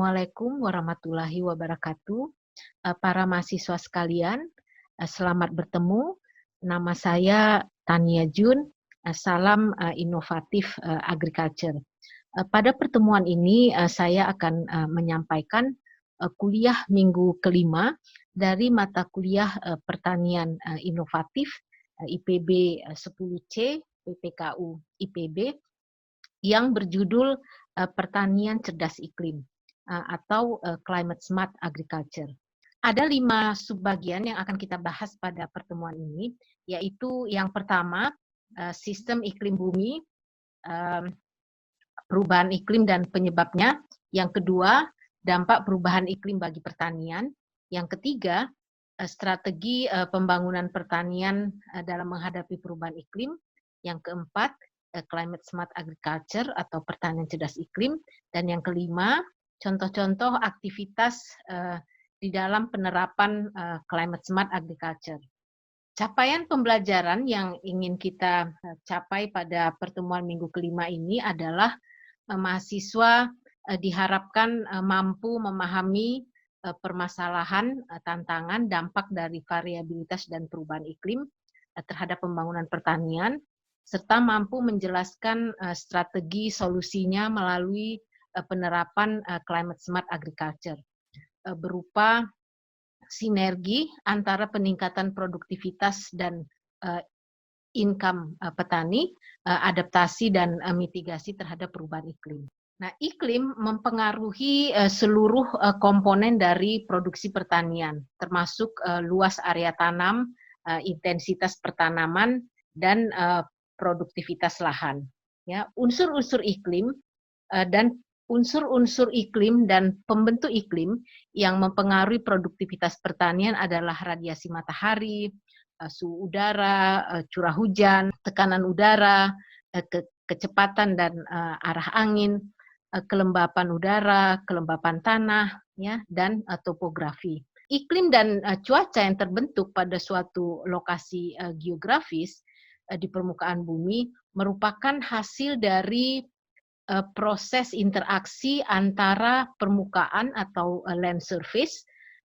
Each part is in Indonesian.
Assalamualaikum warahmatullahi wabarakatuh. Para mahasiswa sekalian, selamat bertemu. Nama saya Tania Jun, salam inovatif agriculture. Pada pertemuan ini saya akan menyampaikan kuliah minggu kelima dari mata kuliah pertanian inovatif IPB 10C PPKU IPB yang berjudul Pertanian Cerdas Iklim atau Climate Smart Agriculture. Ada 5 subbagian yang akan kita bahas pada pertemuan ini, yaitu yang pertama, sistem iklim bumi, perubahan iklim dan penyebabnya. Yang kedua, dampak perubahan iklim bagi pertanian. Yang ketiga, strategi pembangunan pertanian dalam menghadapi perubahan iklim. Yang keempat, climate smart agriculture atau pertanian cerdas iklim. Dan yang kelima, contoh-contoh aktivitas di dalam penerapan climate smart agriculture. Capaian pembelajaran yang ingin kita capai pada pertemuan minggu kelima ini adalah mahasiswa diharapkan mampu memahami permasalahan, tantangan, dampak dari variabilitas dan perubahan iklim terhadap pembangunan pertanian, serta mampu menjelaskan strategi solusinya melalui penerapan climate smart agriculture berupa sinergi antara peningkatan produktivitas dan income petani, adaptasi dan mitigasi terhadap perubahan iklim. Nah, iklim mempengaruhi seluruh komponen dari produksi pertanian, termasuk luas area tanam, intensitas pertanaman, dan produktivitas lahan. Ya, unsur-unsur iklim dan pembentuk iklim yang mempengaruhi produktivitas pertanian adalah radiasi matahari, suhu udara, curah hujan, tekanan udara, kecepatan dan arah angin, kelembapan udara, kelembapan tanah, ya, dan topografi. Iklim dan cuaca yang terbentuk pada suatu lokasi geografis di permukaan bumi merupakan hasil dari proses interaksi antara permukaan atau land surface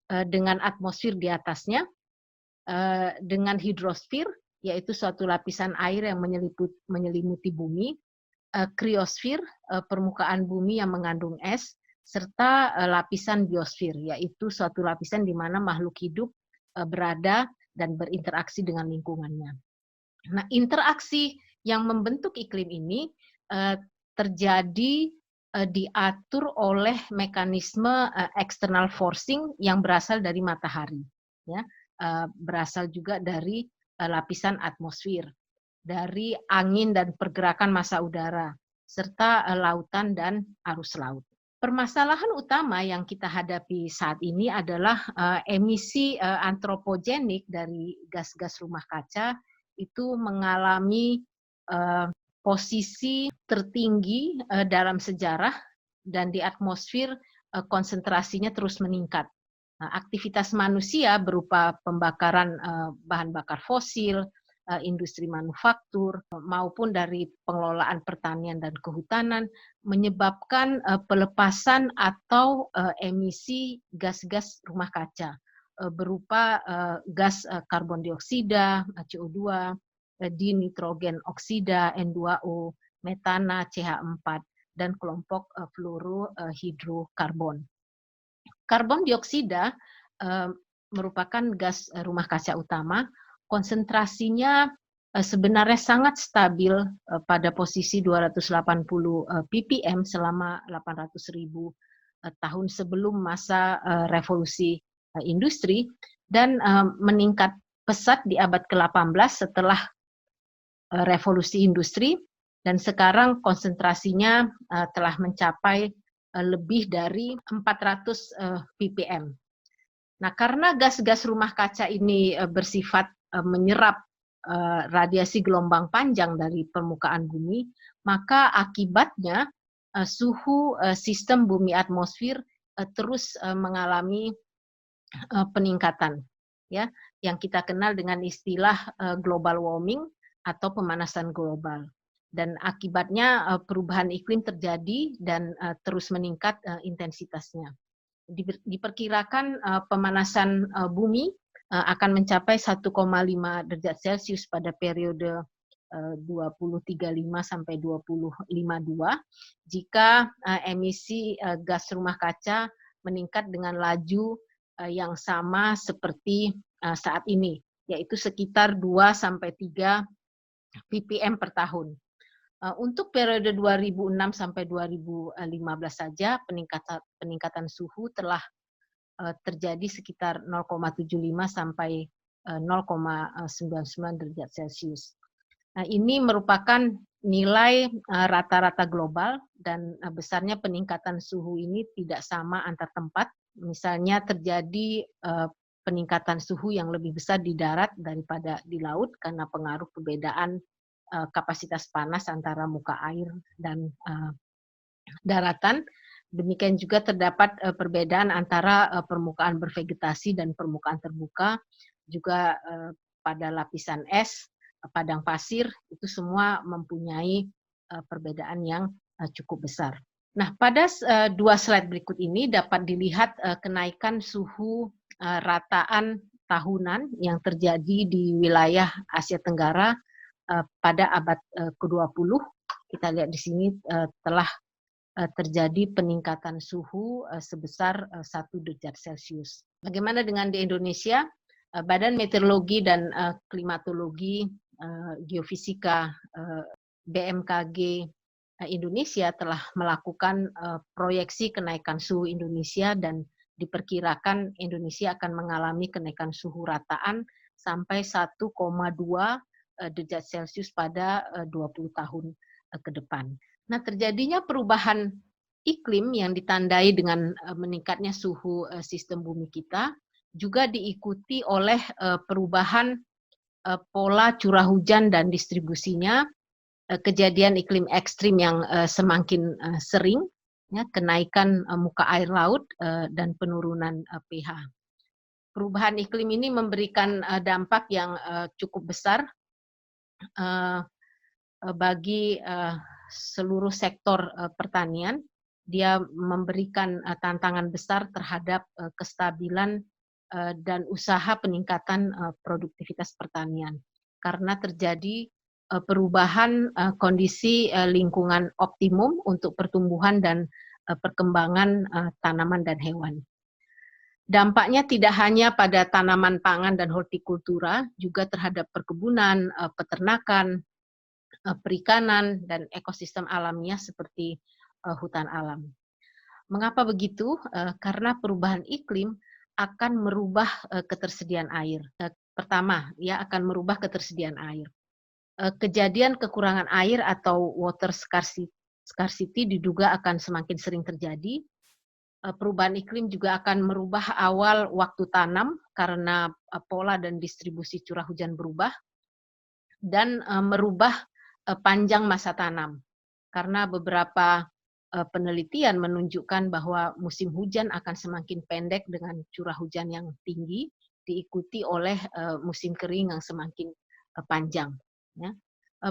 dengan atmosfer di atasnya, dengan hidrosfer, yaitu suatu lapisan air yang menyelimuti bumi, kriosfer, permukaan bumi yang mengandung es, serta lapisan biosfer, yaitu suatu lapisan di mana makhluk hidup berada dan berinteraksi dengan lingkungannya. Nah, interaksi yang membentuk iklim ini terjadi diatur oleh mekanisme external forcing yang berasal dari matahari, ya, berasal juga dari lapisan atmosfer, dari angin dan pergerakan massa udara, serta lautan dan arus laut. Permasalahan utama yang kita hadapi saat ini adalah emisi antropogenik dari gas-gas rumah kaca itu mengalami posisi tertinggi dalam sejarah dan di atmosfer konsentrasinya terus meningkat. Aktivitas manusia berupa pembakaran bahan bakar fosil, industri manufaktur, maupun dari pengelolaan pertanian dan kehutanan menyebabkan pelepasan atau emisi gas-gas rumah kaca berupa gas karbon dioksida, CO2, dinitrogen oksida, N2O, metana, CH4, dan kelompok fluorohidrokarbon. Karbon dioksida merupakan gas rumah kaca utama, konsentrasinya sebenarnya sangat stabil pada posisi 280 ppm selama 800.000 tahun sebelum masa revolusi industri, dan meningkat pesat di abad ke-18 setelah revolusi industri, dan sekarang konsentrasinya telah mencapai lebih dari 400 ppm. Nah, karena gas-gas rumah kaca ini bersifat menyerap radiasi gelombang panjang dari permukaan bumi, maka akibatnya suhu sistem bumi atmosfer terus mengalami peningkatan, ya, yang kita kenal dengan istilah global warming atau pemanasan global. dan akibatnya perubahan iklim terjadi dan terus meningkat intensitasnya. Diperkirakan pemanasan bumi akan mencapai 1,5 derajat Celcius pada periode 2035 sampai 2052 jika emisi gas rumah kaca meningkat dengan laju yang sama seperti saat ini, yaitu sekitar 2 sampai 3 ppm per tahun. Untuk periode 2006 sampai 2015 saja peningkatan suhu telah terjadi sekitar 0,75 sampai 0,99 derajat Celcius. Nah, ini merupakan nilai rata-rata global dan besarnya peningkatan suhu ini tidak sama antar tempat. Misalnya terjadi peningkatan suhu yang lebih besar di darat daripada di laut karena pengaruh perbedaan kapasitas panas antara muka air dan daratan. Demikian juga terdapat perbedaan antara permukaan bervegetasi dan permukaan terbuka, juga pada lapisan es, padang pasir, itu semua mempunyai perbedaan yang cukup besar. Nah, pada dua slide berikut ini dapat dilihat kenaikan suhu rataan tahunan yang terjadi di wilayah Asia Tenggara pada abad ke-20. Kita lihat di sini telah terjadi peningkatan suhu sebesar 1 derajat Celcius. Bagaimana dengan di Indonesia? Badan Meteorologi dan Klimatologi Geofisika BMKG Indonesia telah melakukan proyeksi kenaikan suhu Indonesia dan diperkirakan Indonesia akan mengalami kenaikan suhu rataan sampai 1,2 derajat Celcius pada 20 tahun ke depan. Nah, terjadinya perubahan iklim yang ditandai dengan meningkatnya suhu sistem bumi kita juga diikuti oleh perubahan pola curah hujan dan distribusinya, kejadian iklim ekstrim yang semakin sering, ya, kenaikan muka air laut dan penurunan pH. Perubahan iklim ini memberikan dampak yang cukup besar bagi seluruh sektor pertanian. Dia memberikan tantangan besar terhadap kestabilan dan usaha peningkatan produktivitas pertanian karena terjadi perubahan kondisi lingkungan optimum untuk pertumbuhan dan perkembangan tanaman dan hewan. Dampaknya tidak hanya pada tanaman pangan dan hortikultura, juga terhadap perkebunan, peternakan, perikanan, dan ekosistem alamiah seperti hutan alam. Mengapa begitu? Karena perubahan iklim akan merubah ketersediaan air. Pertama, ya akan merubah ketersediaan air. Kejadian kekurangan air atau water scarcity diduga akan semakin sering terjadi. Perubahan iklim juga akan merubah awal waktu tanam karena pola dan distribusi curah hujan berubah, dan merubah panjang masa tanam karena beberapa penelitian menunjukkan bahwa musim hujan akan semakin pendek dengan curah hujan yang tinggi diikuti oleh musim kering yang semakin panjang. Ya.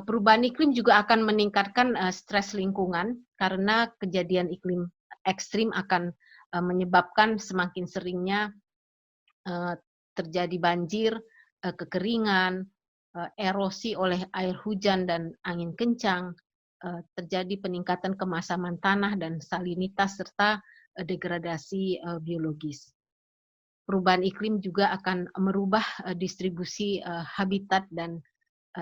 Perubahan iklim juga akan meningkatkan stres lingkungan karena kejadian iklim ekstrim akan menyebabkan semakin seringnya terjadi banjir, kekeringan, erosi oleh air hujan dan angin kencang, terjadi peningkatan kemasaman tanah dan salinitas serta degradasi biologis. Perubahan iklim juga akan merubah distribusi habitat dan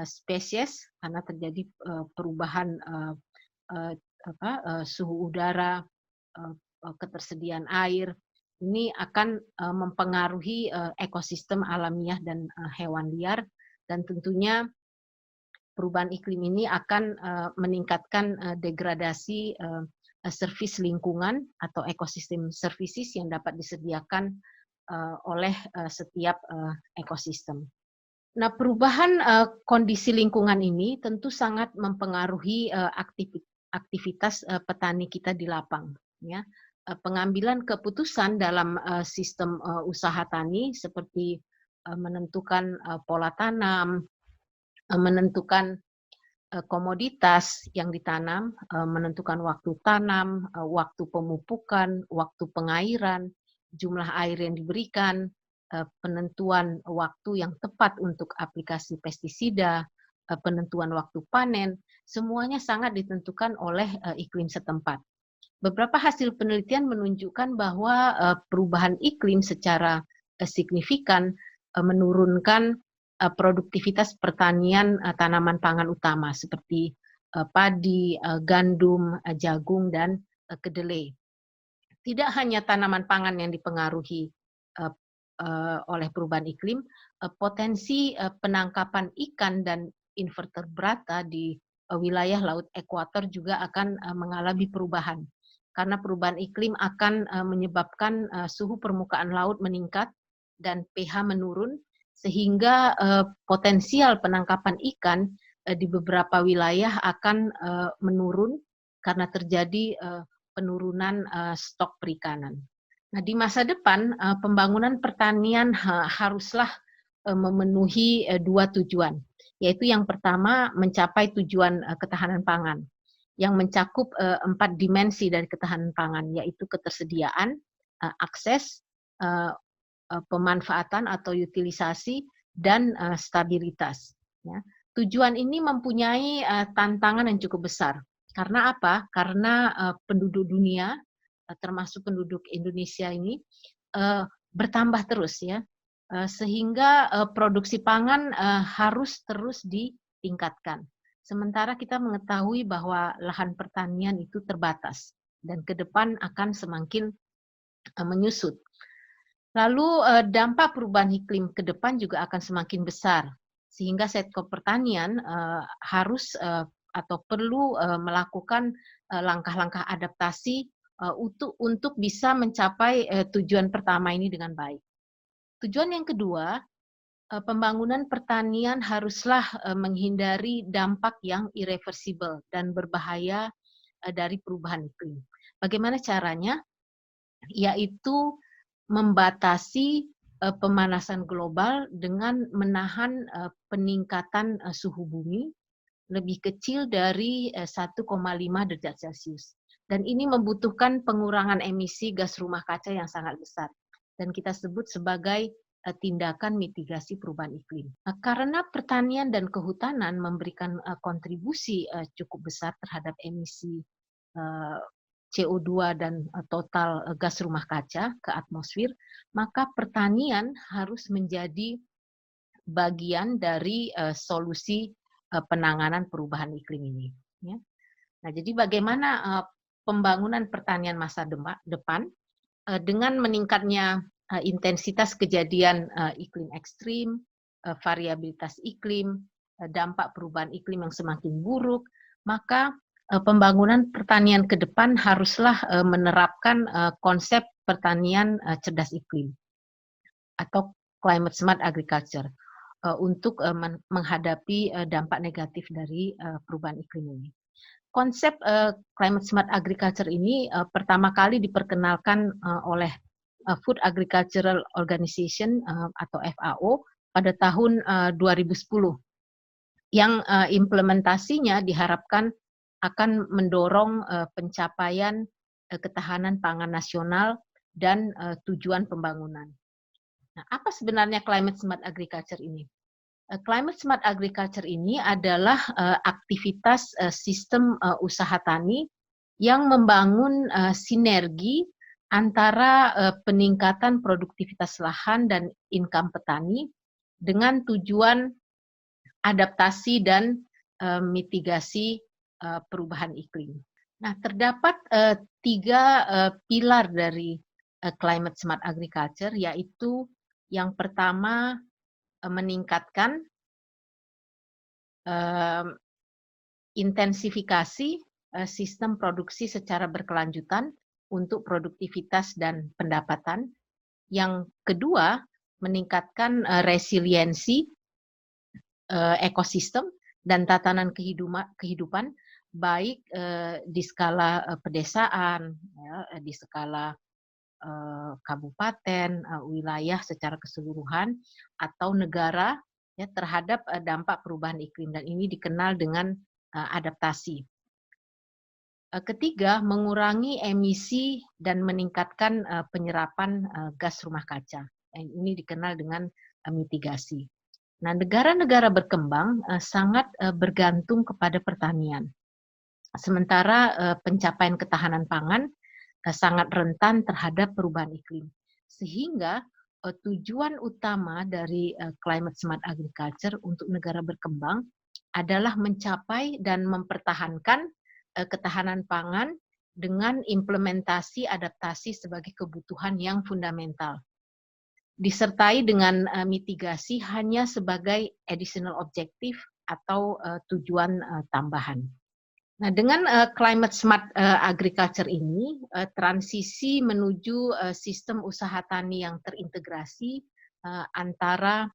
spesies karena terjadi perubahan suhu udara, ketersediaan air. Ini akan mempengaruhi ekosistem alamiah dan hewan liar, dan tentunya perubahan iklim ini akan meningkatkan degradasi servis lingkungan atau ekosistem services yang dapat disediakan oleh setiap ekosistem. Nah, perubahan kondisi lingkungan ini tentu sangat mempengaruhi aktivitas petani kita di lapang. Ya. Pengambilan keputusan dalam sistem usaha tani seperti menentukan pola tanam, menentukan komoditas yang ditanam, menentukan waktu tanam, waktu pemupukan, waktu pengairan, jumlah air yang diberikan, penentuan waktu yang tepat untuk aplikasi pestisida, penentuan waktu panen, semuanya sangat ditentukan oleh iklim setempat. Beberapa hasil penelitian menunjukkan bahwa perubahan iklim secara signifikan menurunkan produktivitas pertanian tanaman pangan utama seperti padi, gandum, jagung, dan kedelai. Tidak hanya tanaman pangan yang dipengaruhi oleh perubahan iklim, potensi penangkapan ikan dan invertebrata di wilayah laut ekuator juga akan mengalami perubahan. Karena perubahan iklim akan menyebabkan suhu permukaan laut meningkat dan pH menurun, sehingga potensial penangkapan ikan di beberapa wilayah akan menurun karena terjadi penurunan stok perikanan. Nah, di masa depan pembangunan pertanian haruslah memenuhi dua tujuan, yaitu yang pertama mencapai tujuan ketahanan pangan, yang mencakup 4 dimensi dari ketahanan pangan, yaitu ketersediaan, akses, pemanfaatan atau utilisasi, dan stabilitas. Ya. Tujuan ini mempunyai tantangan yang cukup besar. Karena apa? Karena penduduk dunia, termasuk penduduk Indonesia ini, bertambah terus ya, sehingga produksi pangan harus terus ditingkatkan. Sementara kita mengetahui bahwa lahan pertanian itu terbatas dan ke depan akan semakin menyusut. Lalu dampak perubahan iklim ke depan juga akan semakin besar, sehingga sektor pertanian harus atau perlu melakukan langkah-langkah adaptasi untuk bisa mencapai tujuan pertama ini dengan baik. Tujuan yang kedua, pembangunan pertanian haruslah menghindari dampak yang irreversibel dan berbahaya dari perubahan iklim. Bagaimana caranya? Yaitu membatasi pemanasan global dengan menahan peningkatan suhu bumi lebih kecil dari 1,5 derajat Celcius. Dan ini membutuhkan pengurangan emisi gas rumah kaca yang sangat besar. Dan kita sebut sebagai tindakan mitigasi perubahan iklim. Karena pertanian dan kehutanan memberikan kontribusi cukup besar terhadap emisi CO2 dan total gas rumah kaca ke atmosfer, maka pertanian harus menjadi bagian dari solusi penanganan perubahan iklim ini. Ya. Nah, jadi bagaimana pembangunan pertanian masa depan dengan meningkatnya intensitas kejadian iklim ekstrim, variabilitas iklim, dampak perubahan iklim yang semakin buruk, maka pembangunan pertanian ke depan haruslah menerapkan konsep pertanian cerdas iklim atau climate smart agriculture untuk menghadapi dampak negatif dari perubahan iklim ini. Konsep climate smart agriculture ini pertama kali diperkenalkan oleh Food Agricultural Organization atau FAO pada tahun 2010, yang implementasinya diharapkan akan mendorong pencapaian ketahanan pangan nasional dan tujuan pembangunan. Nah, apa sebenarnya climate smart agriculture ini? Climate smart agriculture ini adalah aktivitas sistem usaha tani yang membangun sinergi antara peningkatan produktivitas lahan dan income petani dengan tujuan adaptasi dan mitigasi perubahan iklim. Nah, terdapat 3 pilar dari climate smart agriculture, yaitu yang pertama meningkatkan intensifikasi sistem produksi secara berkelanjutan untuk produktivitas dan pendapatan. Yang kedua, meningkatkan resiliensi ekosistem dan tatanan kehidupan baik di skala pedesaan, ya, di skala kabupaten, wilayah secara keseluruhan, atau negara ya, terhadap dampak perubahan iklim. Dan ini dikenal dengan adaptasi. Ketiga, mengurangi emisi dan meningkatkan penyerapan gas rumah kaca. Ini dikenal dengan mitigasi. Nah, negara-negara berkembang sangat bergantung kepada pertanian. Sementara pencapaian ketahanan pangan sangat rentan terhadap perubahan iklim. Sehingga tujuan utama dari climate smart agriculture untuk negara berkembang adalah mencapai dan mempertahankan ketahanan pangan dengan implementasi adaptasi sebagai kebutuhan yang fundamental. Disertai dengan mitigasi hanya sebagai additional objective atau tujuan tambahan. Nah, dengan climate smart agriculture ini, transisi menuju sistem usaha tani yang terintegrasi antara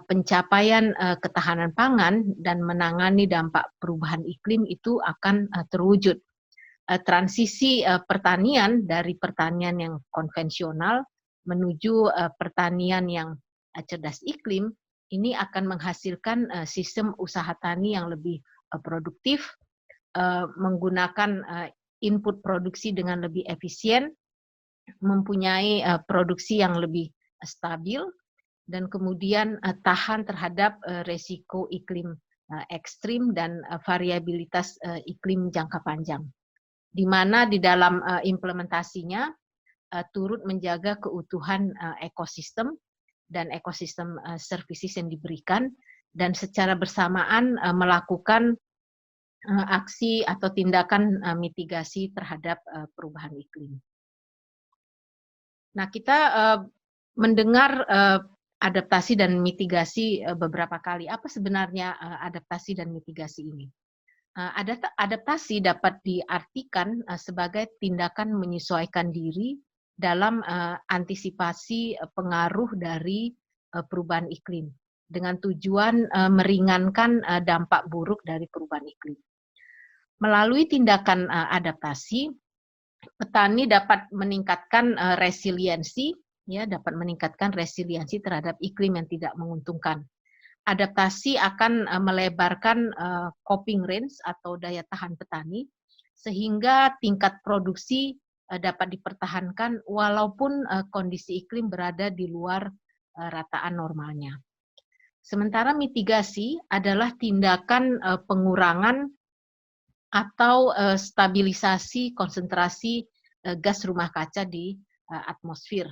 pencapaian ketahanan pangan dan menangani dampak perubahan iklim itu akan terwujud. Transisi pertanian dari pertanian yang konvensional menuju pertanian yang cerdas iklim ini akan menghasilkan sistem usaha tani yang lebih produktif, menggunakan input produksi dengan lebih efisien, mempunyai produksi yang lebih stabil, dan kemudian tahan terhadap resiko iklim ekstrim dan variabilitas iklim jangka panjang. Di mana di dalam implementasinya turut menjaga keutuhan ekosistem dan ekosistem services yang diberikan, dan secara bersamaan melakukan aksi atau tindakan mitigasi terhadap perubahan iklim. Nah, kita mendengar adaptasi dan mitigasi beberapa kali. Apa sebenarnya adaptasi dan mitigasi ini? Adaptasi dapat diartikan sebagai tindakan menyesuaikan diri dalam antisipasi pengaruh dari perubahan iklim dengan tujuan meringankan dampak buruk dari perubahan iklim. Melalui tindakan adaptasi, petani dapat meningkatkan resiliensi, ya, dapat meningkatkan resiliensi terhadap iklim yang tidak menguntungkan. Adaptasi akan melebarkan coping range atau daya tahan petani, sehingga tingkat produksi dapat dipertahankan walaupun kondisi iklim berada di luar rataan normalnya. Sementara mitigasi adalah tindakan pengurangan atau stabilisasi konsentrasi gas rumah kaca di atmosfer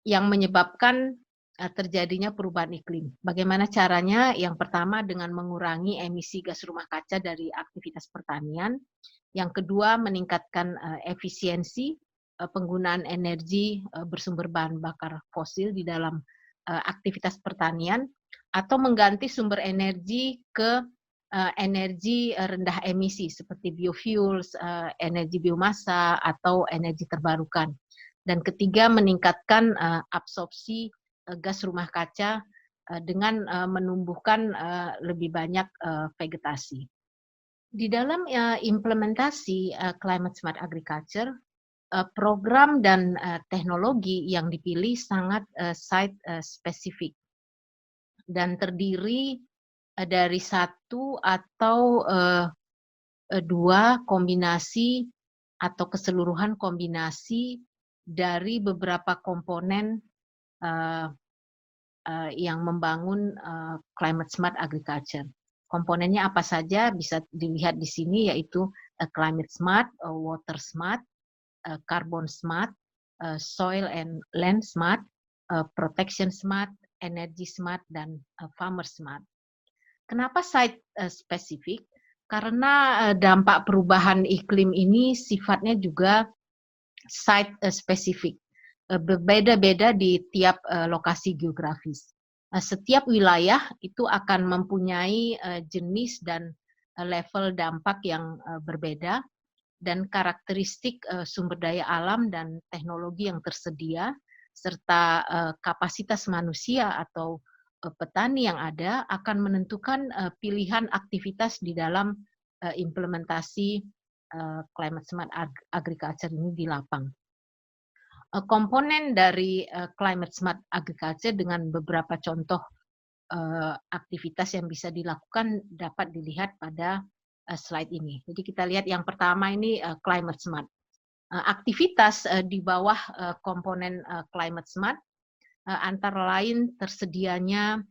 yang menyebabkan terjadinya perubahan iklim. Bagaimana caranya? Yang pertama dengan mengurangi emisi gas rumah kaca dari aktivitas pertanian. Yang kedua meningkatkan efisiensi penggunaan energi bersumber bahan bakar fosil di dalam aktivitas pertanian, atau mengganti sumber energi ke energi rendah emisi seperti biofuels, energi biomasa, atau energi terbarukan. Dan ketiga, meningkatkan absorpsi gas rumah kaca dengan menumbuhkan lebih banyak vegetasi. Di dalam implementasi climate smart agriculture, program dan teknologi yang dipilih sangat site spesifik dan terdiri dari satu atau dua kombinasi atau keseluruhan kombinasi dari beberapa komponen yang membangun climate smart agriculture. Komponennya apa saja bisa dilihat di sini, yaitu climate smart, water smart, carbon smart, soil and land smart, protection smart, energy smart, dan farmer smart. Kenapa site spesifik? Karena dampak perubahan iklim ini sifatnya juga site spesifik, berbeda-beda di tiap lokasi geografis. Setiap wilayah itu akan mempunyai jenis dan level dampak yang berbeda, dan karakteristik sumber daya alam dan teknologi yang tersedia, serta kapasitas manusia atau petani yang ada akan menentukan pilihan aktivitas di dalam implementasi climate smart agriculture ini di lapang. Komponen dari climate smart agriculture dengan beberapa contoh aktivitas yang bisa dilakukan dapat dilihat pada slide ini. Jadi kita lihat yang pertama ini climate smart. Aktivitas di bawah komponen climate smart antara lain tersedianya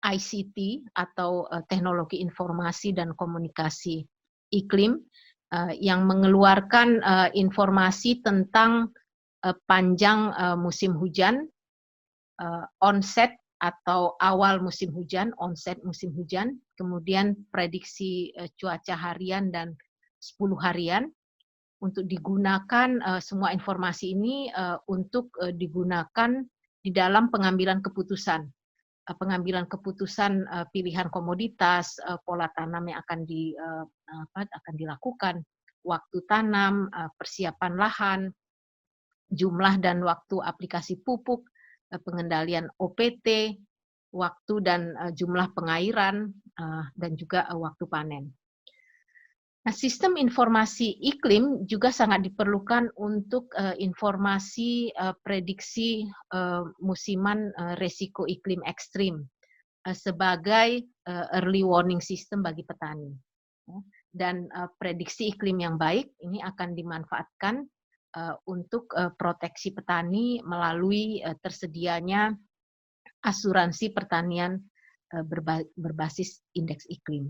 ICT atau teknologi informasi dan komunikasi iklim yang mengeluarkan informasi tentang panjang musim hujan, onset atau awal musim hujan, onset musim hujan, kemudian prediksi cuaca harian dan 10 harian untuk digunakan semua informasi ini untuk digunakan di dalam pengambilan keputusan. Pengambilan keputusan pilihan komoditas, pola tanam yang akan dilakukan, waktu tanam, persiapan lahan, jumlah dan waktu aplikasi pupuk, pengendalian OPT, waktu dan jumlah pengairan, dan juga waktu panen. Nah, sistem informasi iklim juga sangat diperlukan untuk informasi prediksi musiman resiko iklim ekstrim sebagai early warning system bagi petani. Dan prediksi iklim yang baik ini akan dimanfaatkan untuk proteksi petani melalui tersedianya asuransi pertanian berbasis indeks iklim.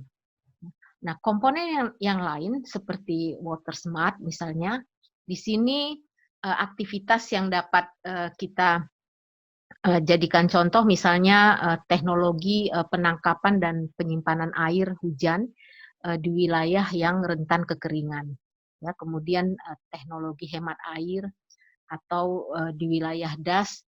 Nah, komponen yang lain seperti water smart misalnya, di sini aktivitas yang dapat kita jadikan contoh misalnya teknologi penangkapan dan penyimpanan air hujan di wilayah yang rentan kekeringan. Ya, kemudian teknologi hemat air atau di wilayah DAS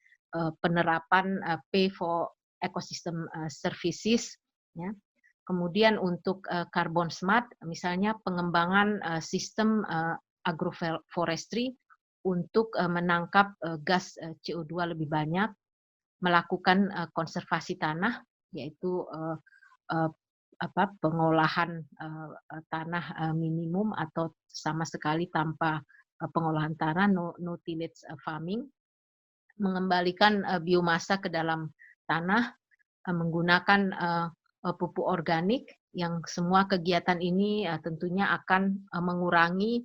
penerapan Pay for Ecosystem Services, ya. Kemudian untuk carbon smart, misalnya pengembangan sistem agroforestry untuk menangkap gas CO2 lebih banyak, melakukan konservasi tanah, yaitu pengolahan tanah minimum atau sama sekali tanpa pengolahan tanah, no tillage farming, mengembalikan biomasa ke dalam tanah, menggunakan pupuk organik, yang semua kegiatan ini tentunya akan mengurangi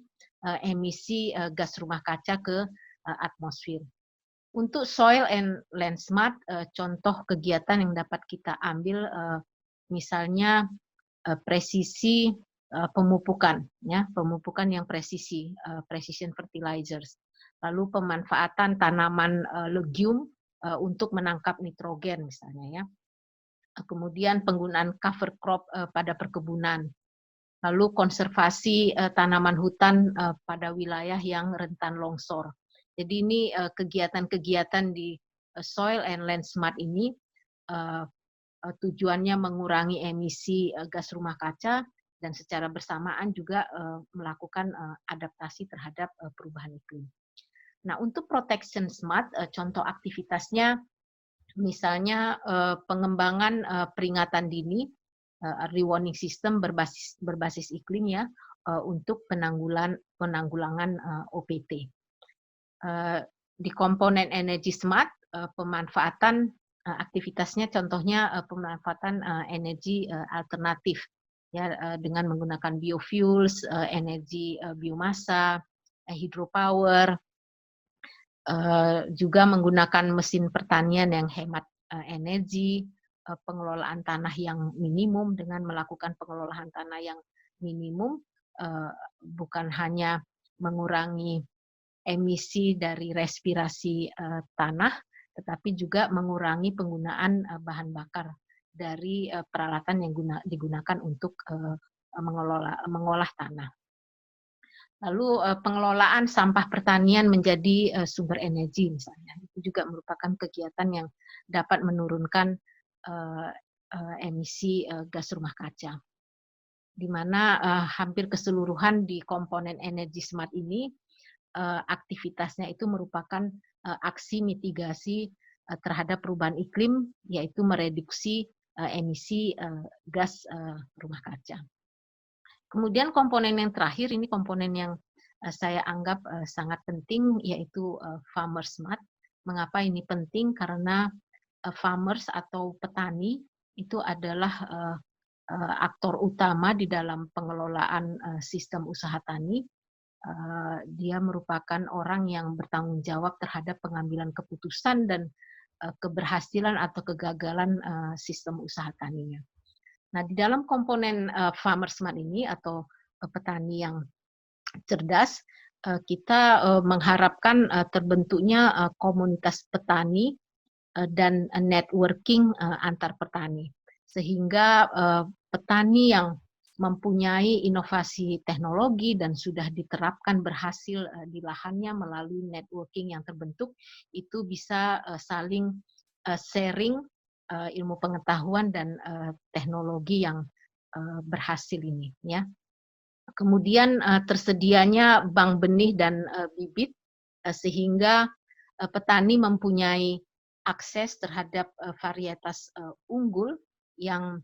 emisi gas rumah kaca ke atmosfer. Untuk soil and land smart, contoh kegiatan yang dapat kita ambil misalnya presisi pemupukan, ya, pemupukan yang presisi, precision fertilizers. Lalu pemanfaatan tanaman legume untuk menangkap nitrogen misalnya, ya. Kemudian penggunaan cover crop pada perkebunan, lalu konservasi tanaman hutan pada wilayah yang rentan longsor. Jadi ini kegiatan-kegiatan di soil and land smart ini tujuannya mengurangi emisi gas rumah kaca dan secara bersamaan juga melakukan adaptasi terhadap perubahan iklim. Nah, untuk protection smart, contoh aktivitasnya misalnya pengembangan peringatan dini, early warning system berbasis iklim, ya, untuk penanggulangan OPT. Di komponen energi smart, pemanfaatan aktivitasnya contohnya pemanfaatan energi alternatif, ya, dengan menggunakan biofuels, energi biomasa, hydropower, juga menggunakan mesin pertanian yang hemat energi, pengelolaan tanah yang minimum dengan melakukan pengelolaan tanah yang minimum, bukan hanya mengurangi emisi dari respirasi tanah, tetapi juga mengurangi penggunaan bahan bakar dari peralatan yang digunakan untuk mengolah tanah. Lalu pengelolaan sampah pertanian menjadi sumber energi misalnya, itu juga merupakan kegiatan yang dapat menurunkan emisi gas rumah kaca. Di mana hampir keseluruhan di komponen energi smart ini aktivitasnya itu merupakan aksi mitigasi terhadap perubahan iklim, yaitu mereduksi emisi gas rumah kaca. Kemudian komponen yang terakhir, ini komponen yang saya anggap sangat penting, yaitu farmer smart. Mengapa ini penting? Karena farmers atau petani itu adalah aktor utama di dalam pengelolaan sistem usaha tani. Dia merupakan orang yang bertanggung jawab terhadap pengambilan keputusan dan keberhasilan atau kegagalan sistem usaha taninya. Nah, di dalam komponen farmer smart ini atau petani yang cerdas, kita mengharapkan terbentuknya komunitas petani dan networking antar petani. Sehingga petani yang mempunyai inovasi teknologi dan sudah diterapkan berhasil di lahannya melalui networking yang terbentuk, itu bisa saling sharing ilmu pengetahuan dan teknologi yang berhasil ini, ya. Kemudian tersedianya bank benih dan bibit sehingga petani mempunyai akses terhadap varietas unggul yang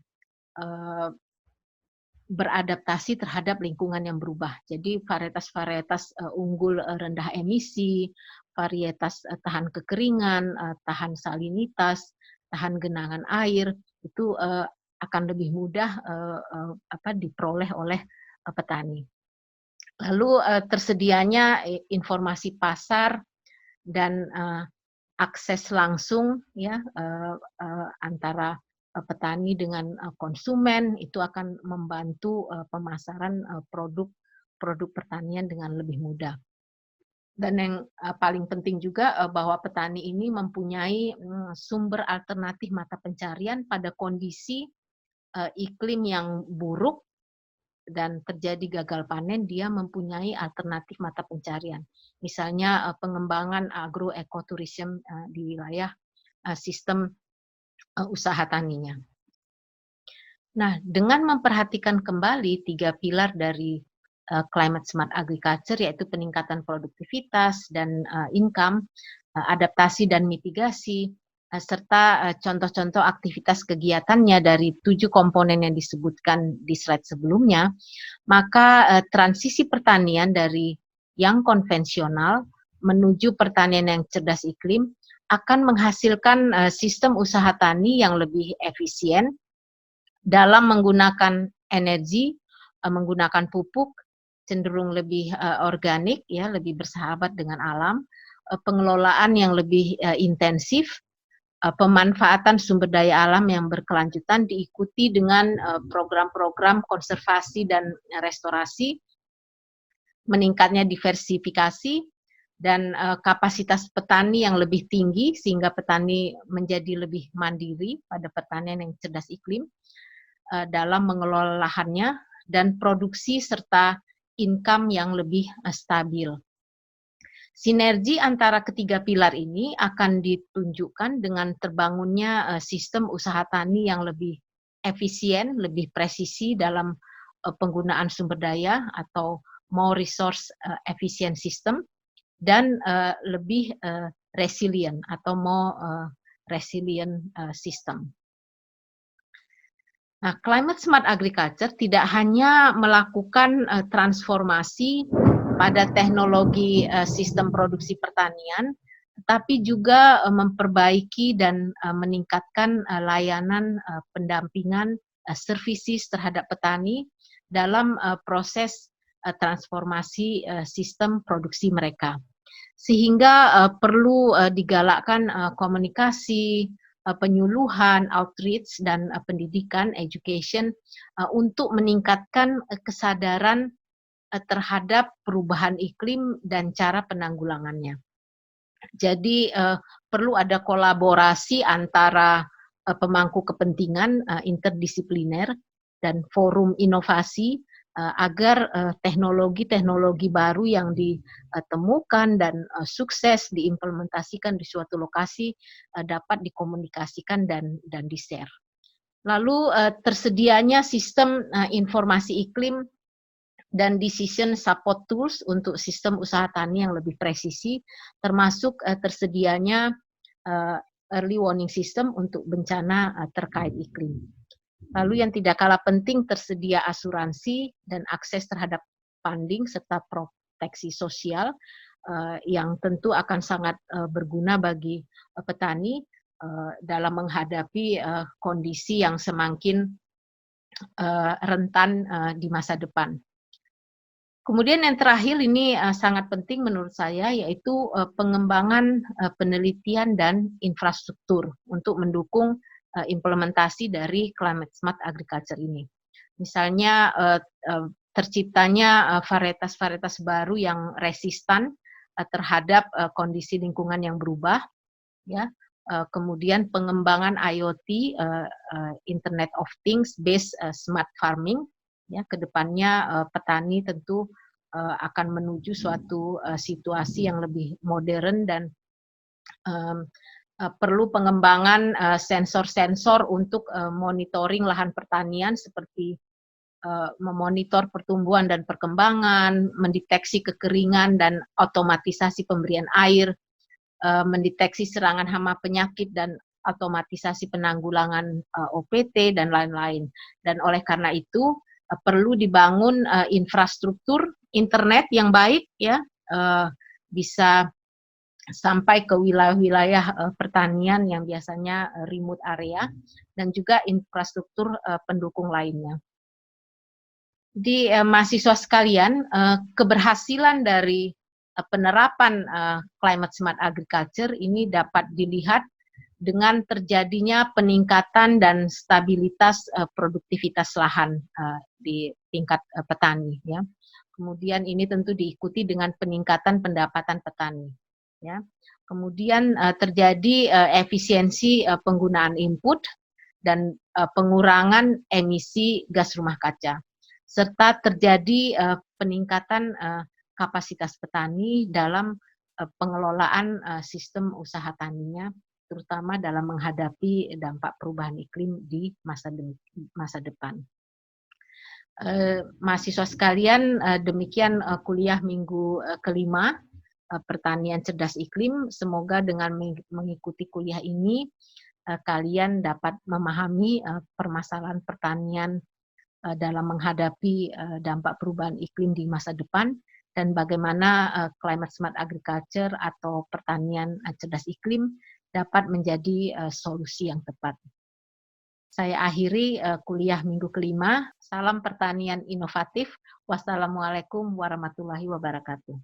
beradaptasi terhadap lingkungan yang berubah. Jadi varietas-varietas unggul rendah emisi, varietas tahan kekeringan, tahan salinitas, tahan genangan air, itu akan lebih mudah diperoleh oleh petani. Lalu tersedianya informasi pasar dan akses langsung ya antara petani dengan konsumen itu akan membantu pemasaran produk pertanian dengan lebih mudah. Dan yang paling penting juga bahwa petani ini mempunyai sumber alternatif mata pencarian pada kondisi iklim yang buruk dan terjadi gagal panen, dia mempunyai alternatif mata pencarian. Misalnya pengembangan agroekoturism di wilayah sistem usaha taninya. Nah, dengan memperhatikan kembali 3 pilar dari climate smart agriculture, yaitu peningkatan produktivitas dan income, adaptasi dan mitigasi, serta contoh-contoh aktivitas kegiatannya dari 7 komponen yang disebutkan di slide sebelumnya, maka transisi pertanian dari yang konvensional menuju pertanian yang cerdas iklim akan menghasilkan sistem usaha tani yang lebih efisien dalam menggunakan energi, menggunakan pupuk cenderung lebih organik, ya, lebih bersahabat dengan alam, pengelolaan yang lebih intensif, pemanfaatan sumber daya alam yang berkelanjutan diikuti dengan program-program konservasi dan restorasi, meningkatnya diversifikasi, dan kapasitas petani yang lebih tinggi sehingga petani menjadi lebih mandiri pada pertanian yang cerdas iklim dalam mengelola lahannya, dan produksi serta income yang lebih stabil. Sinergi antara ketiga pilar ini akan ditunjukkan dengan terbangunnya sistem usaha tani yang lebih efisien, lebih presisi dalam penggunaan sumber daya atau more resource efficient system, dan lebih resilient atau more resilient system. Nah, climate smart agriculture tidak hanya melakukan transformasi pada teknologi sistem produksi pertanian, tetapi juga memperbaiki dan meningkatkan layanan pendampingan services terhadap petani dalam proses transformasi sistem produksi mereka. Sehingga perlu digalakkan komunikasi, penyuluhan, outreach, dan pendidikan, education, untuk meningkatkan kesadaran terhadap perubahan iklim dan cara penanggulangannya. Jadi perlu ada kolaborasi antara pemangku kepentingan interdisipliner dan forum inovasi agar teknologi-teknologi baru yang ditemukan dan sukses diimplementasikan di suatu lokasi dapat dikomunikasikan dan di-share. Lalu tersedianya sistem informasi iklim dan decision support tools untuk sistem usaha tani yang lebih presisi, termasuk tersedianya early warning system untuk bencana terkait iklim. Lalu yang tidak kalah penting, tersedia asuransi dan akses terhadap funding serta proteksi sosial yang tentu akan sangat berguna bagi petani dalam menghadapi kondisi yang semakin rentan di masa depan. Kemudian yang terakhir ini sangat penting menurut saya, yaitu pengembangan penelitian dan infrastruktur untuk mendukung implementasi dari climate smart agriculture ini. Misalnya terciptanya varietas-varietas baru yang resistan terhadap kondisi lingkungan yang berubah, ya. Kemudian pengembangan IoT, Internet of Things based smart farming, ya, kedepannya petani tentu akan menuju suatu situasi yang lebih modern dan perlu pengembangan sensor-sensor untuk monitoring lahan pertanian seperti memonitor pertumbuhan dan perkembangan, mendeteksi kekeringan dan otomatisasi pemberian air, mendeteksi serangan hama penyakit dan otomatisasi penanggulangan OPT dan lain-lain. Dan oleh karena itu perlu dibangun infrastruktur internet yang baik, ya, bisa sampai ke wilayah-wilayah pertanian yang biasanya remote area, dan juga infrastruktur pendukung lainnya. Di mahasiswa sekalian, keberhasilan dari penerapan climate smart agriculture ini dapat dilihat dengan terjadinya peningkatan dan stabilitas produktivitas lahan di tingkat petani, ya. Kemudian ini tentu diikuti dengan peningkatan pendapatan petani, ya. Kemudian terjadi efisiensi penggunaan input dan pengurangan emisi gas rumah kaca, serta terjadi peningkatan kapasitas petani dalam pengelolaan sistem usaha taninya, terutama dalam menghadapi dampak perubahan iklim di masa depan. Mahasiswa sekalian, demikian kuliah minggu kelima pertanian cerdas iklim. Semoga dengan mengikuti kuliah ini kalian dapat memahami permasalahan pertanian dalam menghadapi dampak perubahan iklim di masa depan, dan bagaimana climate smart agriculture atau pertanian cerdas iklim dapat menjadi solusi yang tepat. Saya akhiri kuliah minggu kelima. Salam pertanian inovatif. Wassalamualaikum warahmatullahi wabarakatuh.